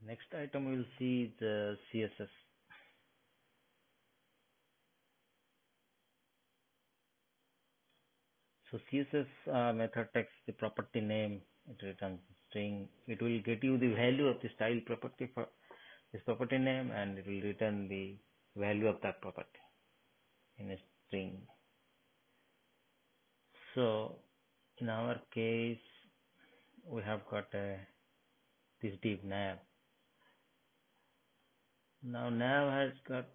Next item we will see the CSS. So CSS method takes the property name, it returns string. It will get you the value of the style property for this property name, and it will return the value of that property in a string. So in our case, we have got this div nav. Now nav has got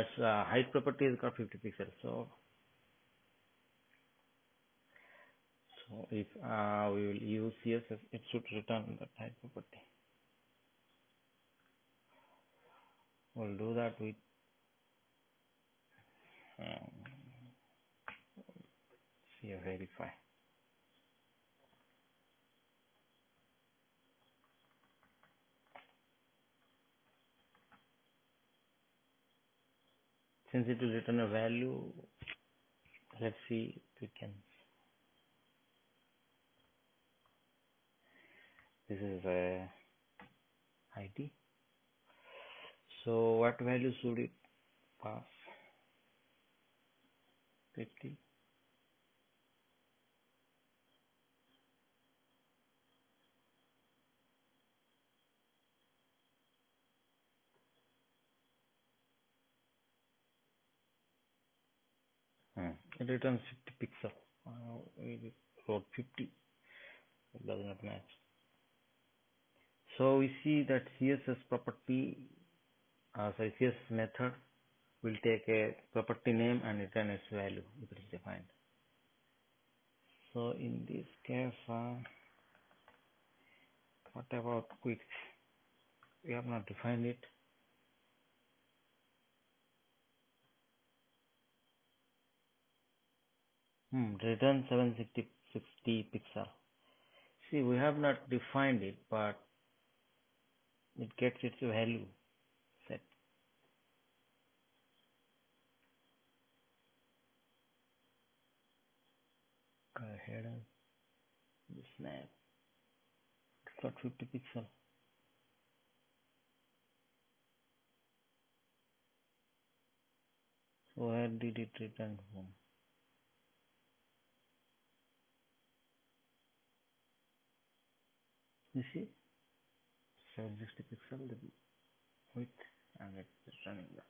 its height property has got 50 pixels. So if we will use CSS, it should return that height property. We'll do that with verify. Since it will return a value, let's see if we can. This is a ID. So what value should it pass? 50. It returns 50 pixel. We wrote 50. It does not match. So we see that CSS property, CSS method will take a property name and return its value if it is defined. So in this case, what about quick? We have not defined it. Return 760 pixel. See, we have not defined it, but it gets its value set. Go ahead and snap. It's got 50 pixel. So where did it return from? You see, 760 pixel the width, and it's running that.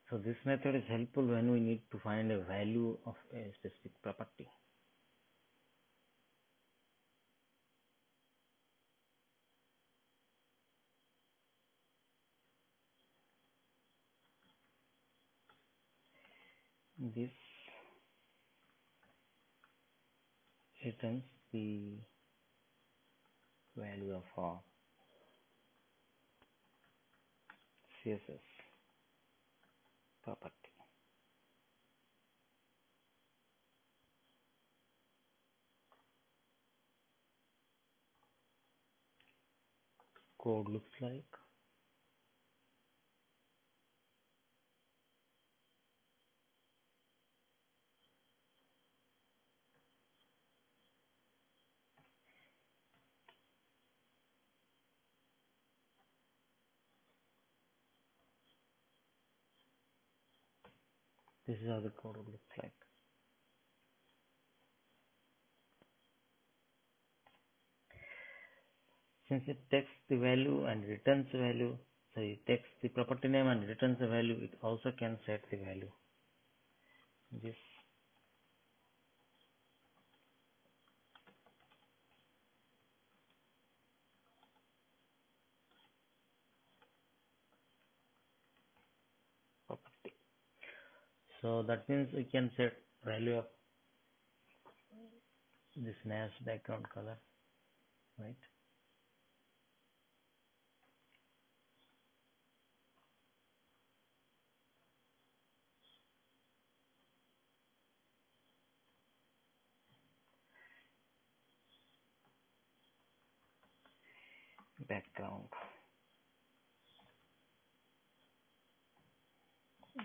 So this method is helpful when we need to find a value of a specific property. This returns the value of our CSS property. Code looks like this is how the code looks like. Since it takes the value and returns the value, so it takes the property name and returns the value, it also can set the value. This property. So that means we can set value of this nice background color, right? Background,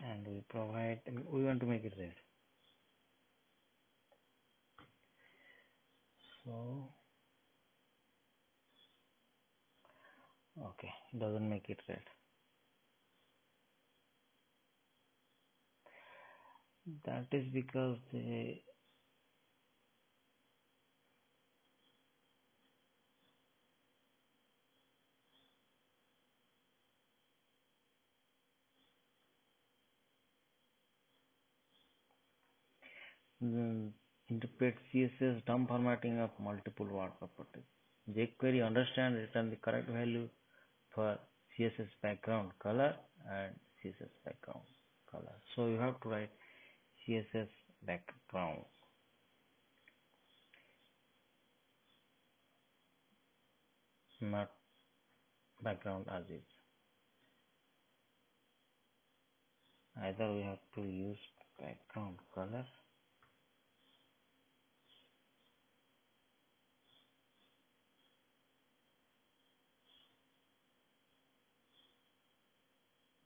and we want to make it red. So Okay, it doesn't make it red. That is because the interpret CSS dump formatting of multiple word properties. jQuery understand return the correct value for CSS background color and CSS background color. So you have to write CSS background, not background as is. Either we have to use background color.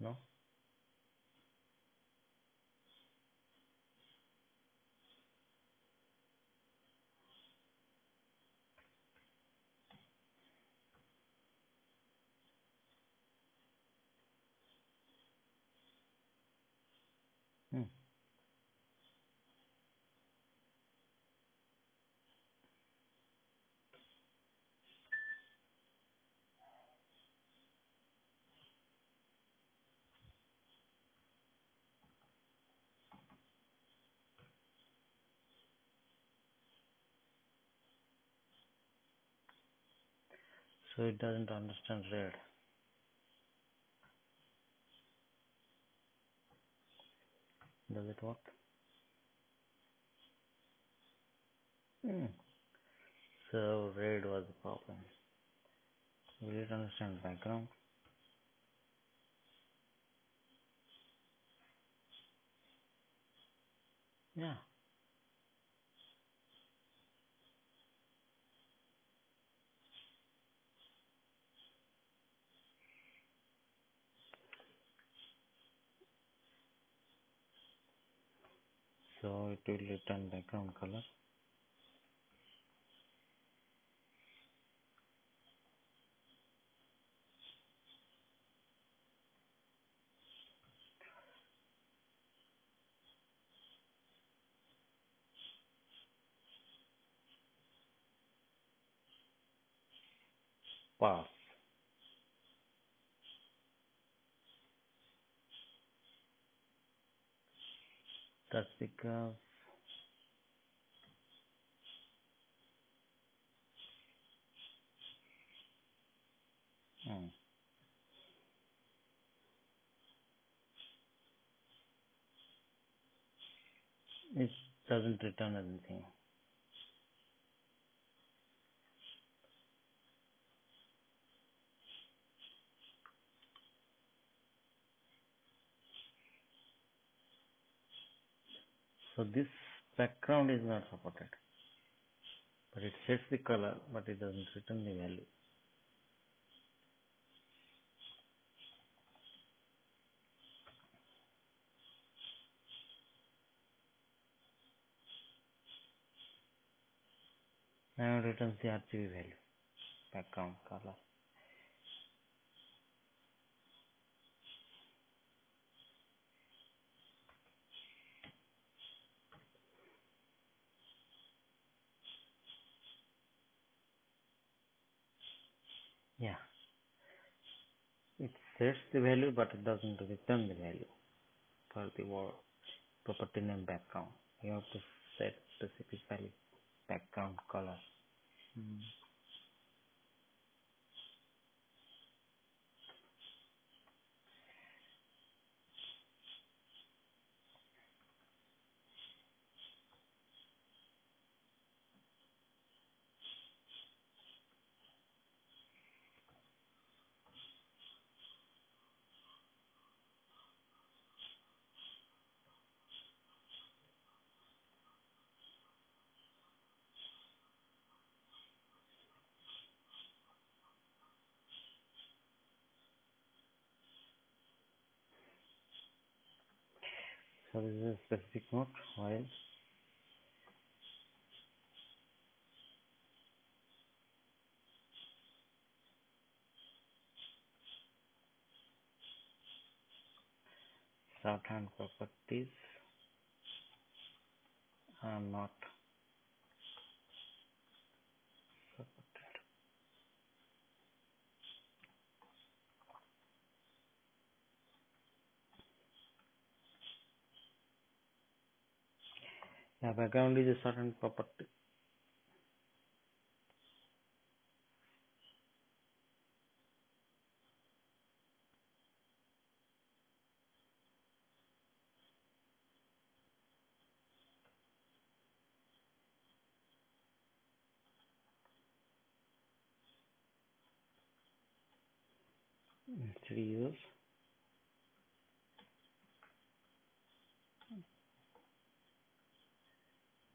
No. Hmm. So it doesn't understand red. Does it work? Hmm. So red was the problem. Will it understand background? Yeah. So it will return background color. Pass. That's because hmm, it doesn't return anything. So this background is not supported, but it sets the color, but it doesn't return the value. And it returns the RGB value, background color. Yeah, it sets the value, but it doesn't return the value for the word property name background. You have to set specifically background color. Hmm. So this is a specific note. While Shorthand properties are not supported. Yeah, background is a certain property. Instead use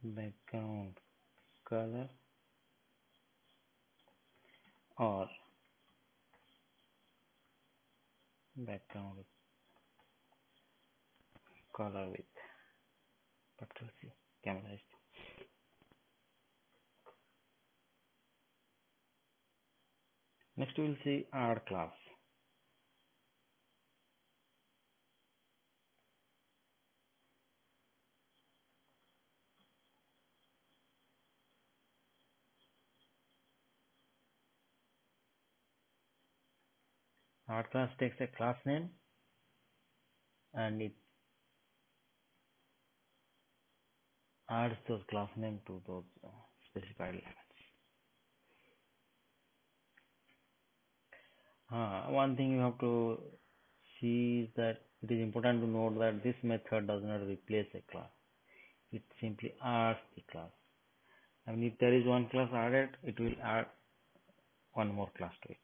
background color or background color with capital C capitalized. Next we will see add class. Add class takes a class name and it adds those class name to those specified elements. One thing you have to see is that it is important to note that this method does not replace a class. It simply adds the class. I mean, if there is one class added, it will add one more class to it.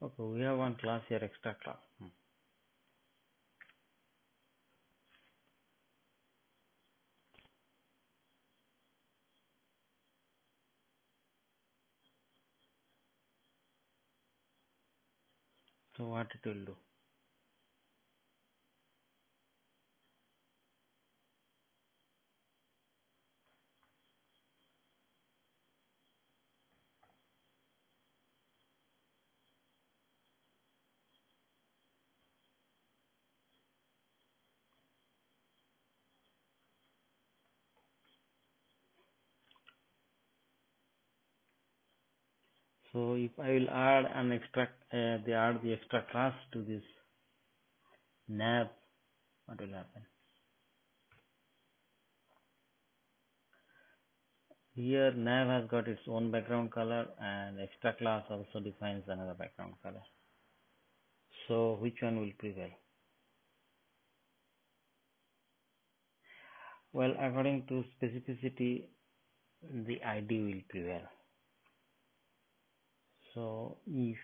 Okay, we have one class here, extra class. So what it will do? So if I will add an extra, they add the extra class to this nav, what will happen? Here nav has got its own background color and extra class also defines another background color. So which one will prevail? Well, according to specificity, the ID will prevail. So if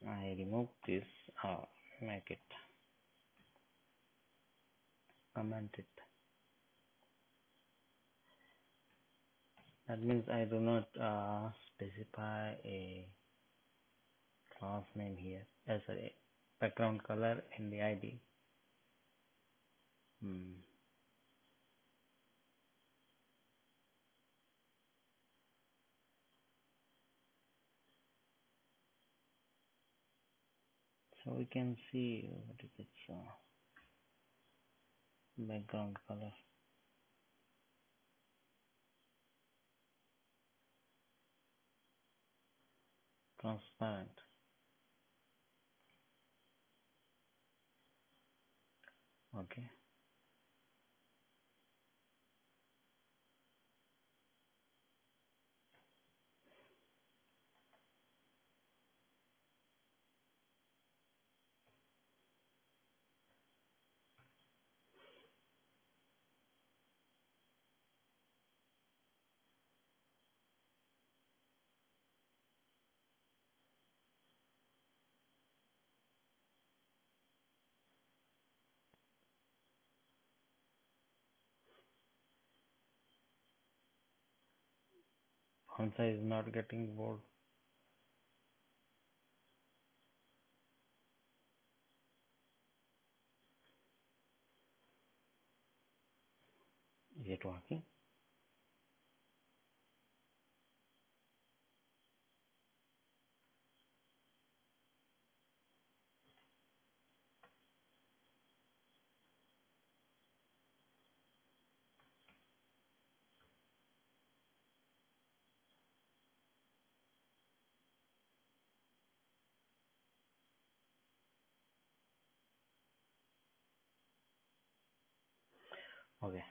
I remove this or make it, comment it, that means I do not specify a class name here as a background color in the ID. So we can see what is its background color, transparent. Okay. Font size is not getting bold. Is it working? Okay.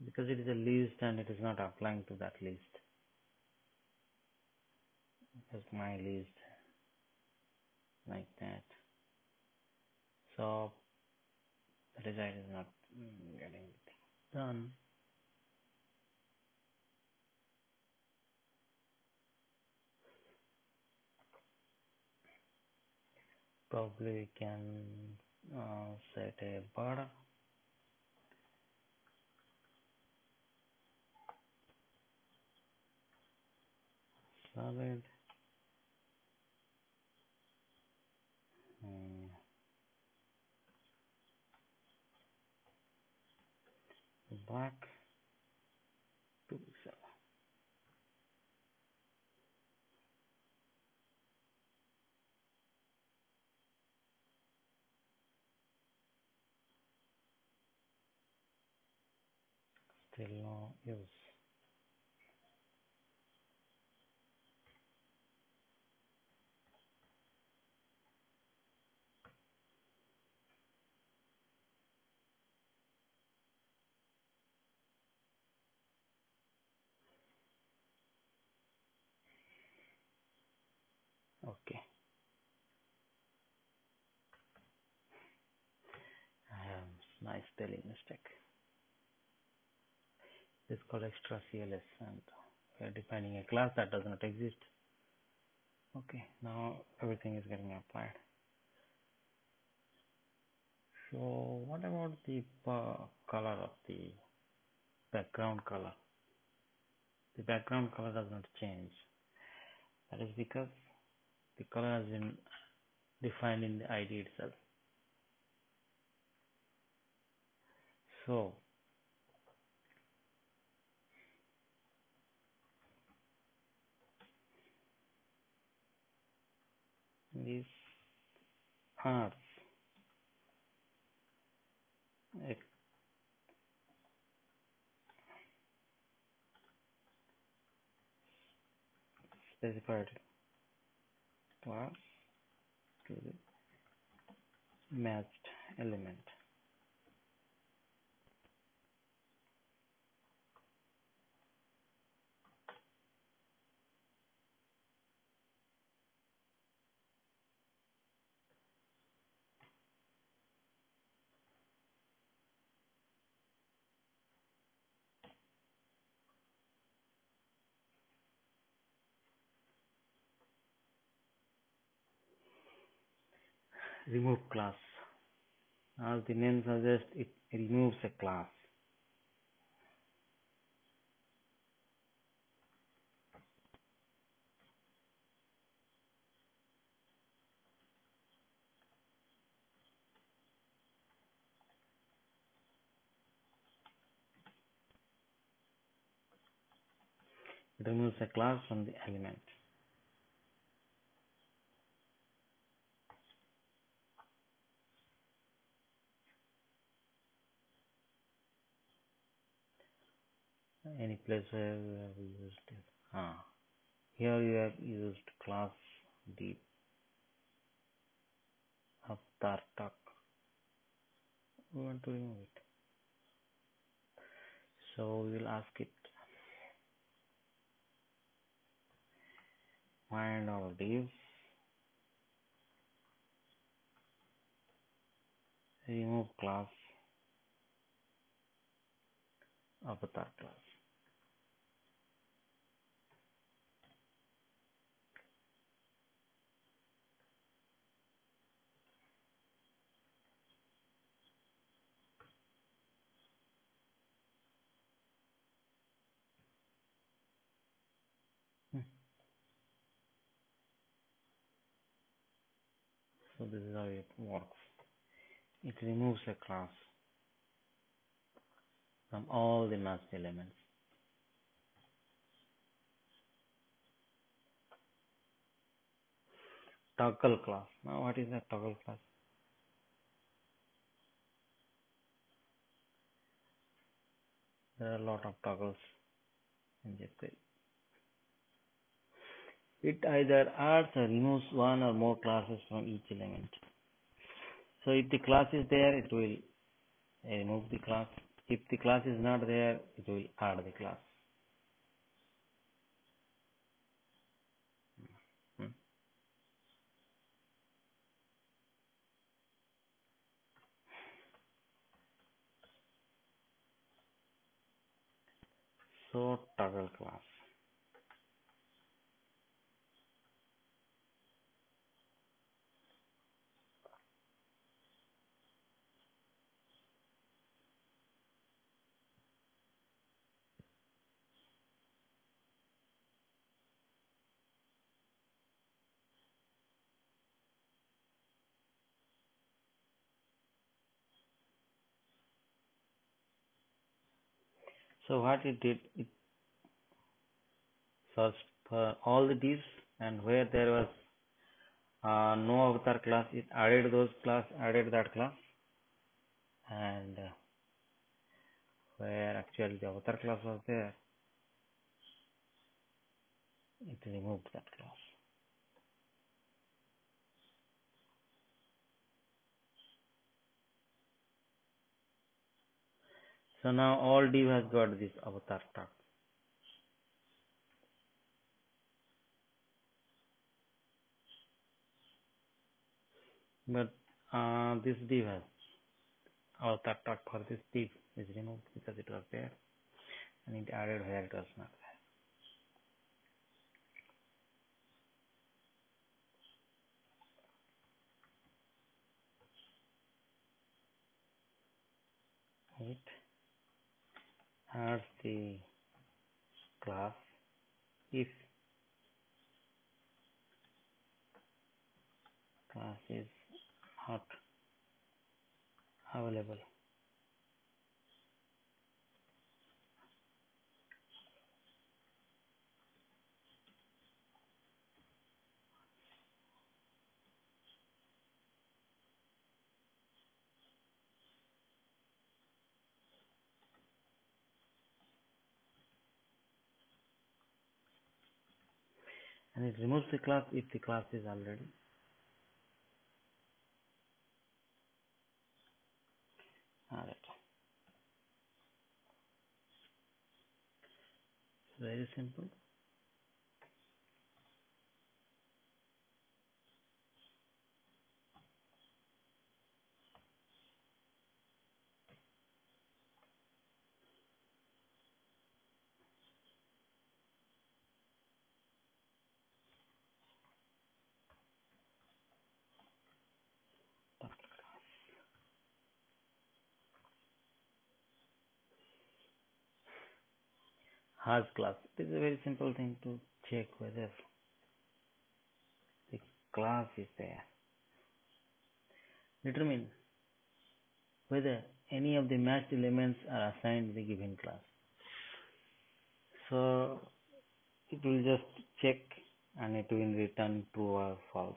Because it is a list and it is not applying to that list. Just my list like that. So the result is not getting it done. Probably we can set a border solid um, black to still no use. Okay. I have nice spelling mistake. This is called extra CLS and we are defining a class that does not exist. Okay, now everything is getting applied. So what about the color of the background color? The background color does not change. That is because the color has been defined in the ID itself. So these are a specified class to the matched element. Remove class. As the name suggests, it removes a class. It removes a class from the element. Any place where we have used it. Here you have used class deep avatar tuck. We want to remove it. So we will ask it find our div, remove class avatar class. So this is how it works. It removes a class from all the masked elements. Toggle class. Now what is a toggle class? There are a lot of toggles in jQuery. It either adds or removes one or more classes from each element. So if the class is there, it will remove the class. If the class is not there, it will add the class. Hmm. So toggle class. So what it did, it searched for all the divs, and where there was no avatar class, it added that class, and where actually the avatar class was there, it removed that class. So now all div has got this avatar tag. But this div has avatar tag for this div is removed because it was there, and it added where it was not there. It adds the class if class is not available. And it removes the class if the class is already added. Very simple. Has class. It is a very simple thing to check whether the class is there. Determine whether any of the matched elements are assigned the given class. So it will just check and it will return true or false.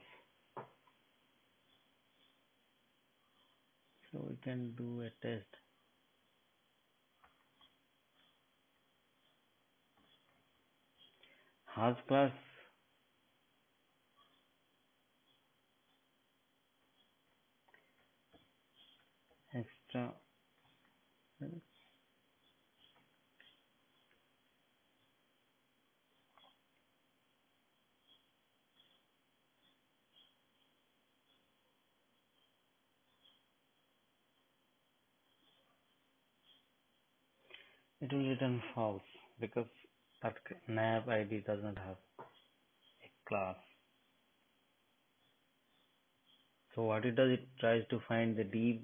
So we can do a test. Has class extra. It will return false because that nav ID does not have a class. So what it does, it tries to find the div,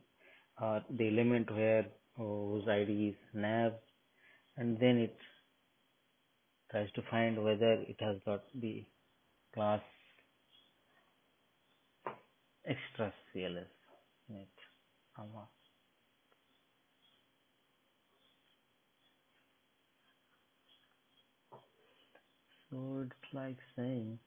the element where whose ID is nav, and then it tries to find whether it has got the class extra CLS in it. So it's like saying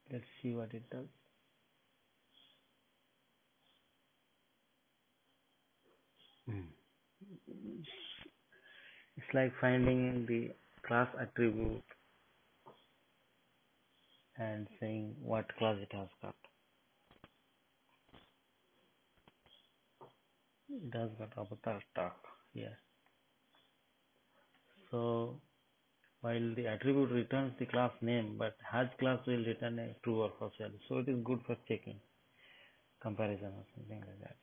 let's see what it does. Hmm. It's like finding the class attribute and saying what class it has got. It has got avatar stock here. So while the attribute returns the class name, but has class will return a true or false value. So it is good for checking comparison or something like that.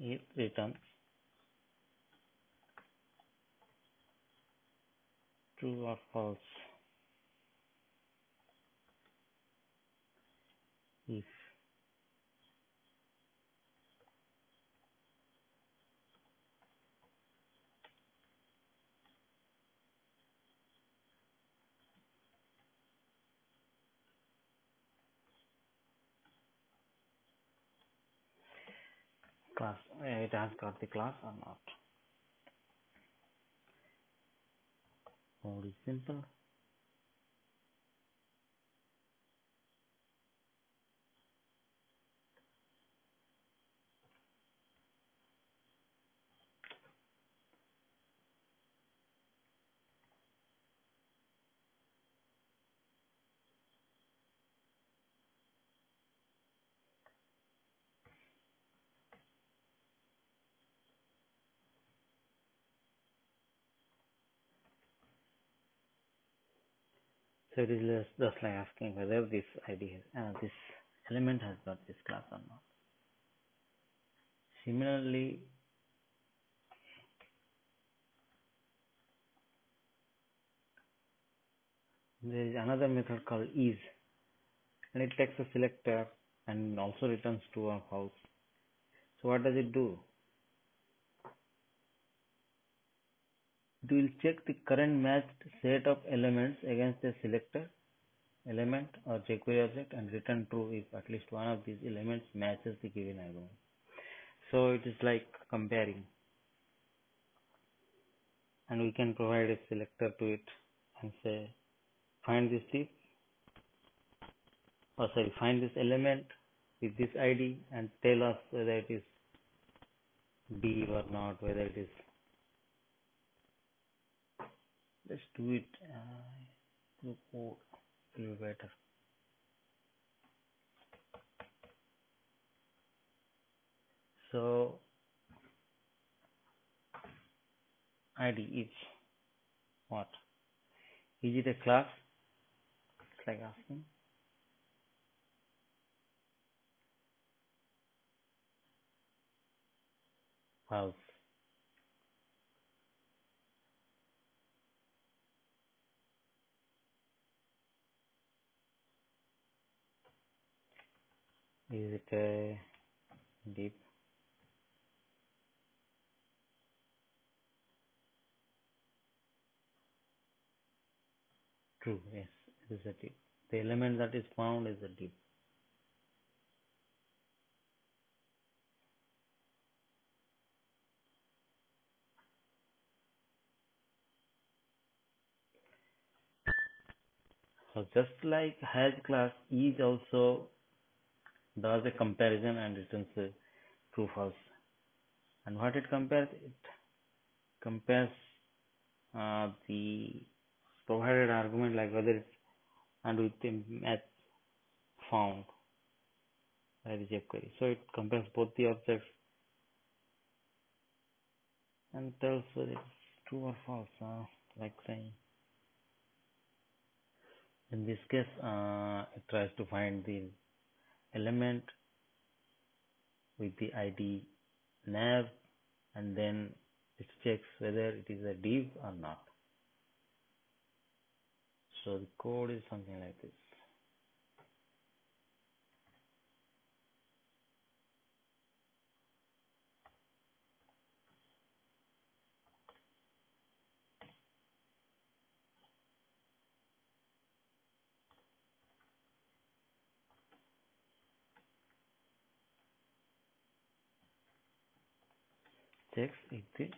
It returns true or false if class it has got the class or not. Code is simple. So it is just like asking whether this ID has, this element has got this class or not. Similarly, there is another method called is, and it takes a selector and also returns true or false. So what does it do? It will check the current matched set of elements against a selector element or jQuery object and return true if at least one of these elements matches the given argument. So it is like comparing, and we can provide a selector to it and say find this div, or sorry, find this element with this ID and tell us whether it is div or not, whether it is. Let's do it through code. It will be better. So ID is what? Is it a class? It's like asking. False. Is it a div? True. Yes, it is a div. The element that is found is a div. So just like has class, is also does a comparison and returns a true false. And what it compares? It compares the provided argument, like whether it's and with the match found by the jQuery. So it compares both the objects and tells whether it's true or false. Like saying in this case, it tries to find the element with the ID nav, and then it checks whether it is a div or not. So the code is something like this. checks if the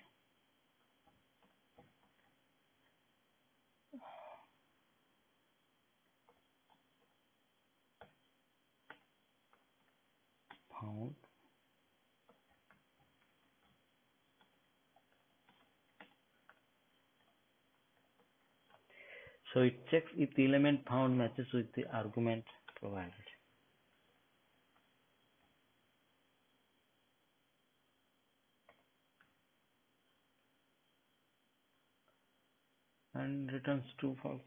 found. So it checks if the element found matches with the argument provided and returns true false.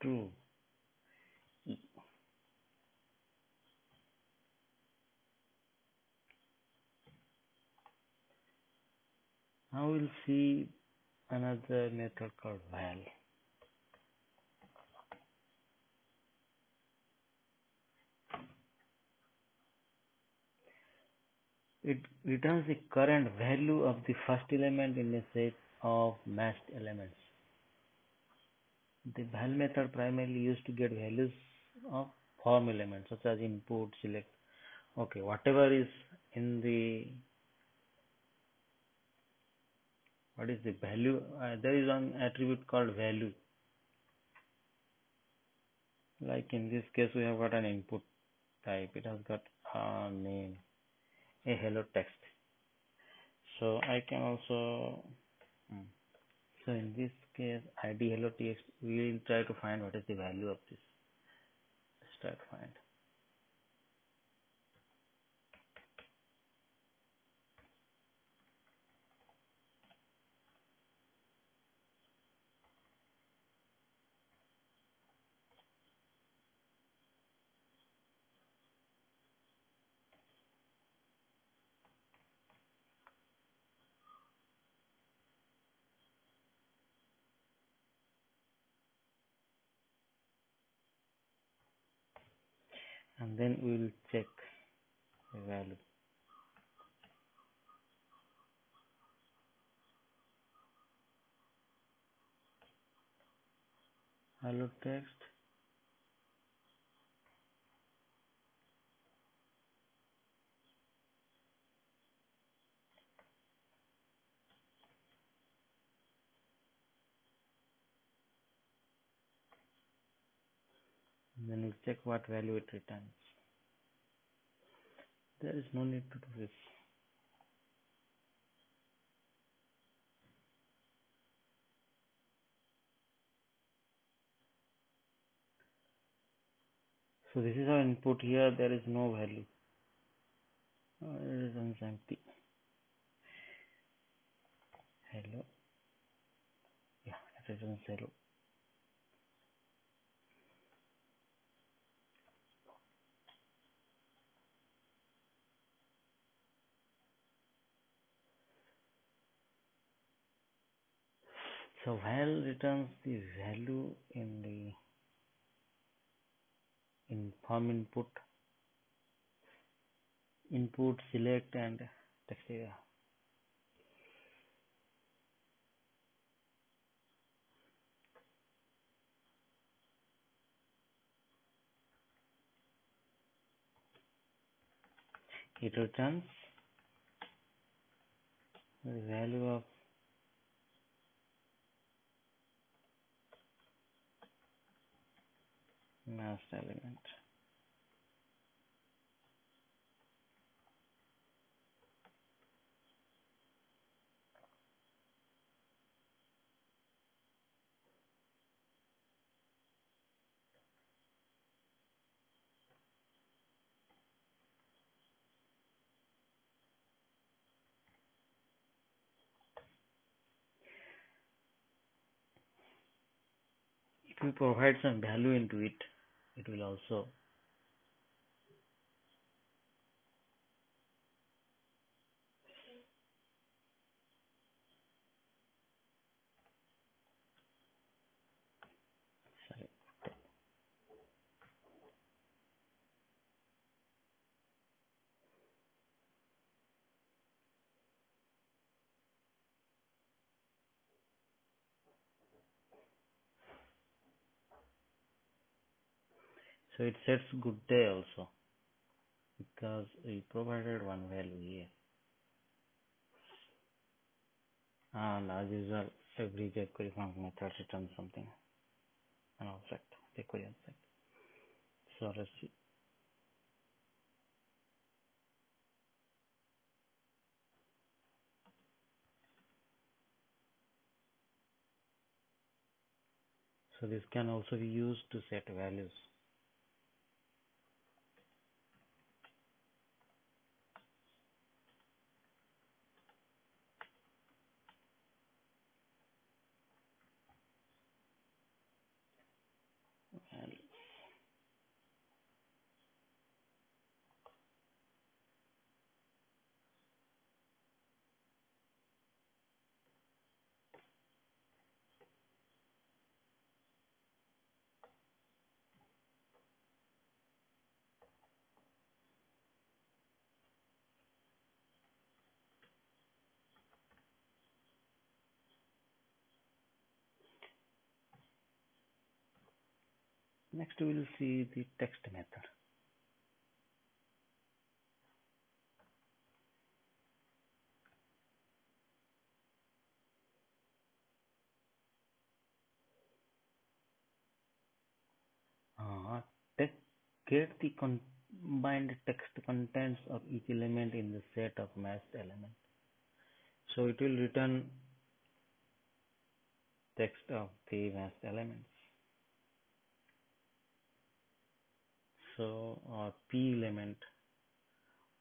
True. Now we'll see another method called val. It returns the current value of the first element in a set of matched elements. The val method primarily used to get values of form elements such as input, select. Okay, whatever is in the, what is the value? There is one attribute called value. Like in this case, we have got an input type. It has got a name, a hello text. So I can also, so in this case, id hello text, we will try to find what is the value of this. Let's try to find. And then we will check the value. Hello text. And then we'll check what value it returns. There is no need to do this. So this is our input here. There is no value. It is empty. Hello. Yeah, it returns hello. So val returns the value in the form input, select, and text area. It returns the value of matched element. If you provide some value into it, it will also sorry. So it sets good day also because we provided one value here. And as usual, every jQuery function method returns something, an object, jQuery object. So let's see. So this can also be used to set values. And next we will see the text method. Uh, te- get the combined text contents of each element in the set of matched elements. So it will return text of the matched elements. So P element,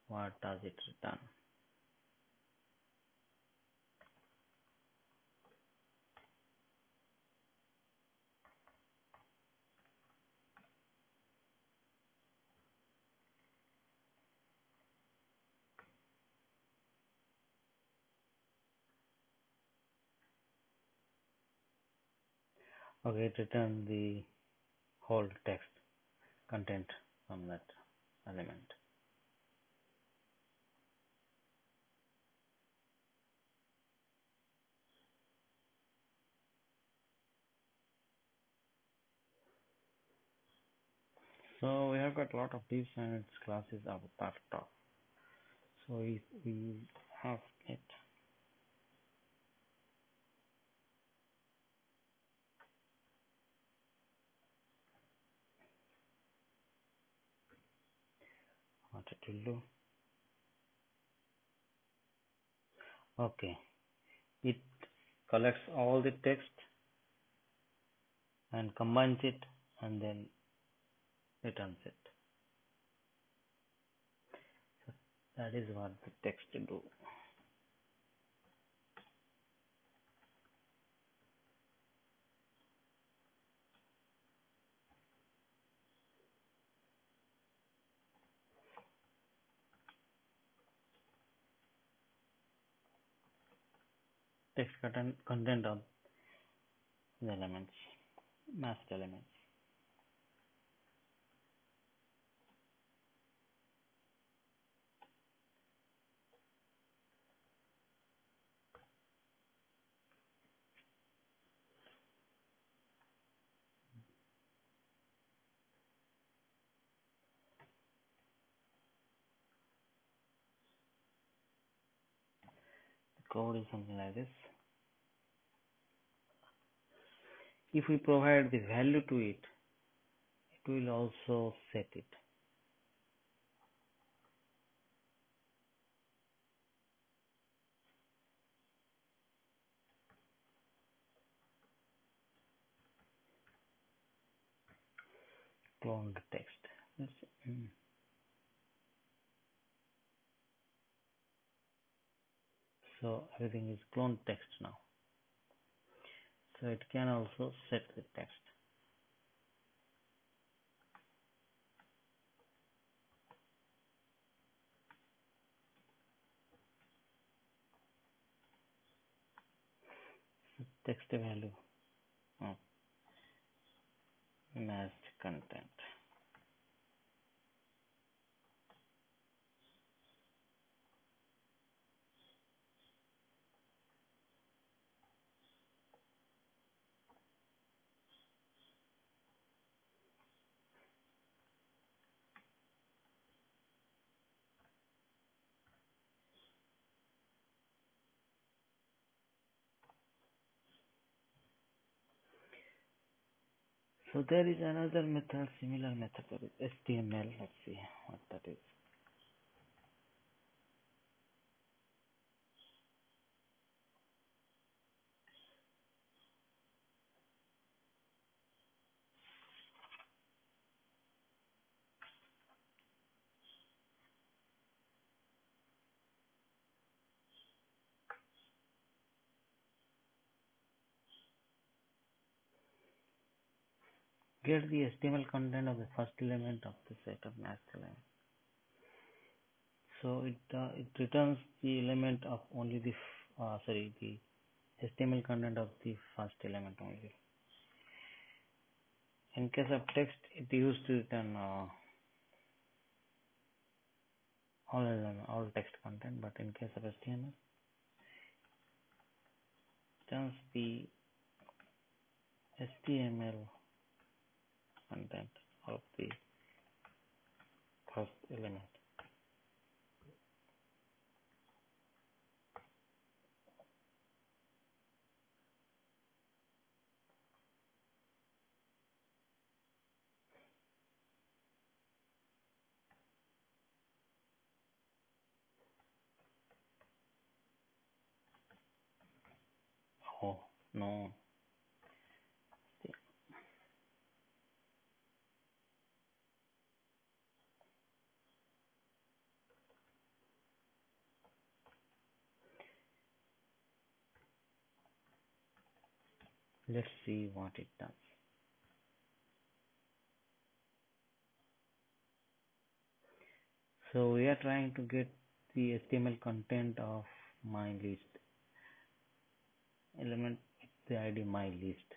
what does it return? Okay, it returns the whole text content from that element. So we have got a lot of divs and its classes are part of. So we have it. What it will do? Okay, it collects all the text and combines it and then returns it. So that is what the text will do. Text content of the elements, masked elements. The code is something like this. If we provide the value to it, it will also set it. Cloned text. Let's see. So everything is cloned text now. So it can also set the text. Text value of matched content. So there is another method, similar method, that is HTML. Let's see what that is. Get the HTML content of the first element of the set of matched element. So it returns the element of only the the HTML content of the first element only. In case of text, it used to return all text content, but in case of HTML, it returns the HTML content of the first element. Oh no. Let's see what it does. So we are trying to get the HTML content of my list element with the ID my list.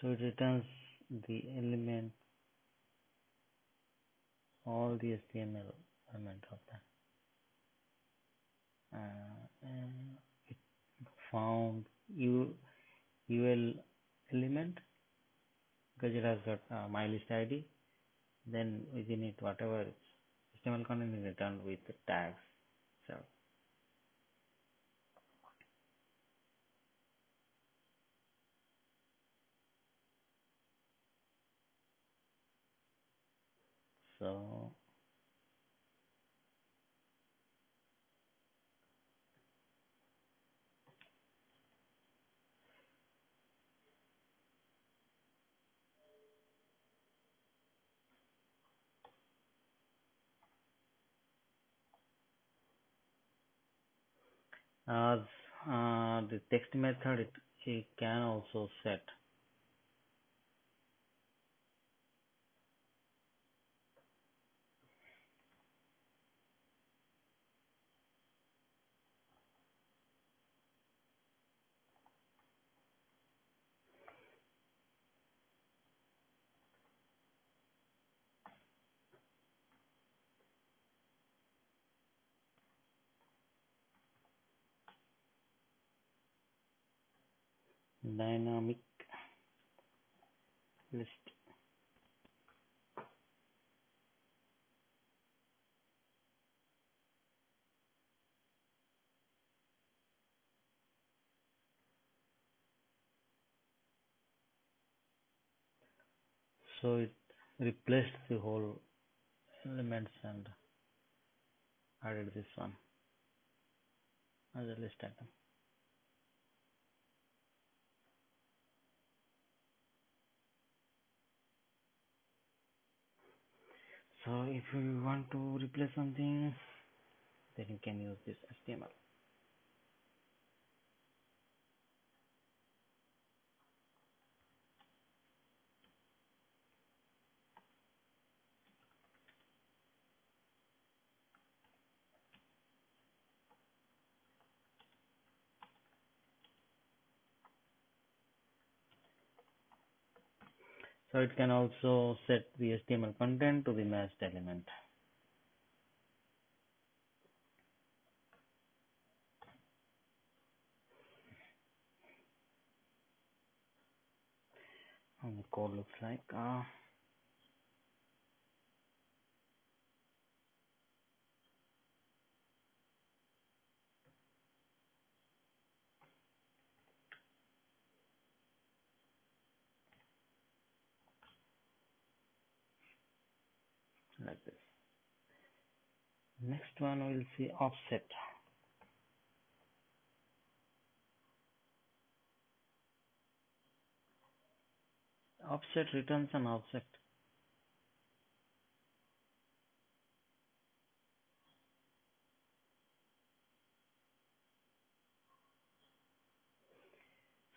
So it returns the element, all the HTML element of that. And it found UL element because it has got my list ID. Then within it, whatever HTML content is returned with the tags. So as the text method, it can also set dynamic list. So it replaced the whole elements and added this one as a list item. So if you want to replace something, then you can use this HTML. So it can also set the HTML content to the matched element. And the code looks like like this. Next one we'll see offset. Offset returns an offset.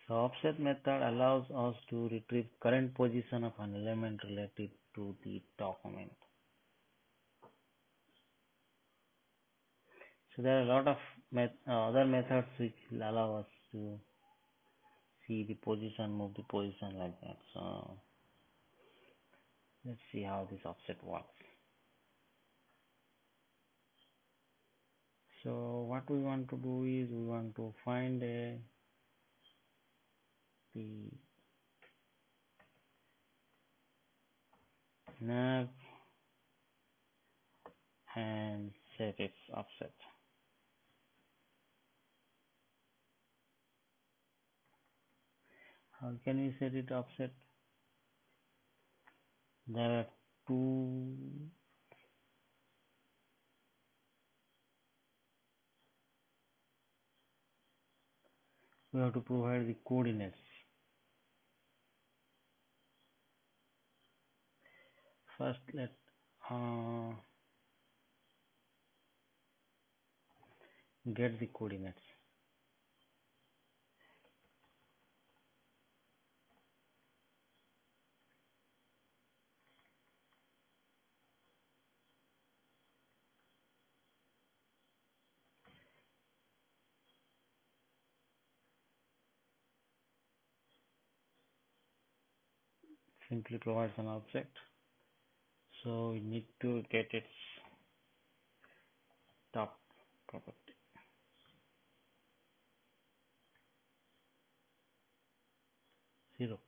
So offset method allows us to retrieve current position of an element related to the document. So there are a lot of other methods which will allow us to see the position, move the position like that. So let's see how this offset works. So what we want to do is we want to find the nav and set its offset. How can we set it offset? There are two we have to provide the coordinates. First let get the coordinates. Simply provides an object. So we need to get its top property. 0.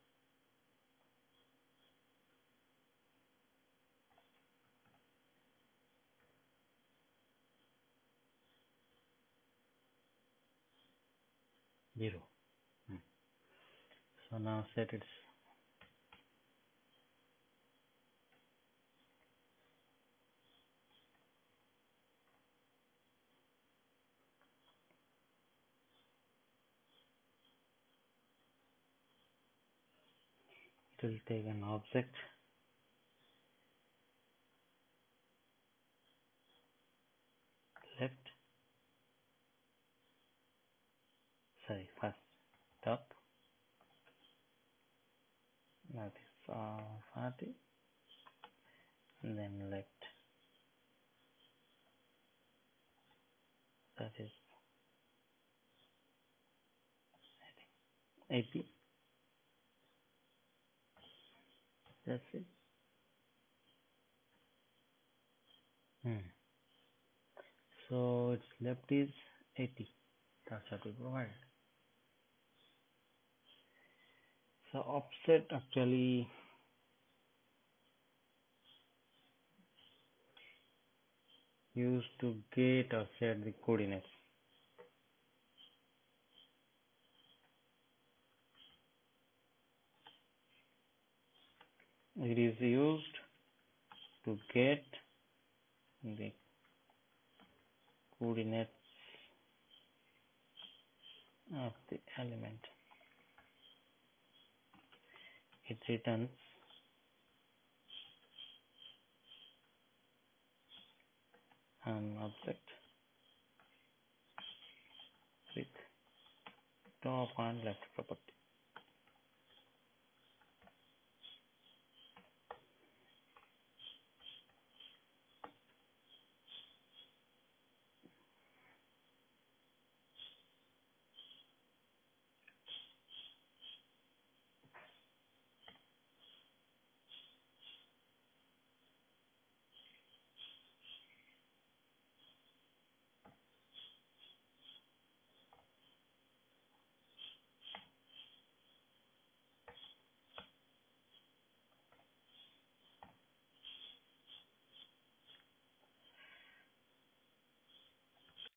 So now set its it will take an object left, first top, that is 40, and then left, that is 80. That's it. So its left is 80. That's what we provide. So offset actually used to get or set the coordinates. It is used to get the coordinates of the element. It returns an object with top and left property.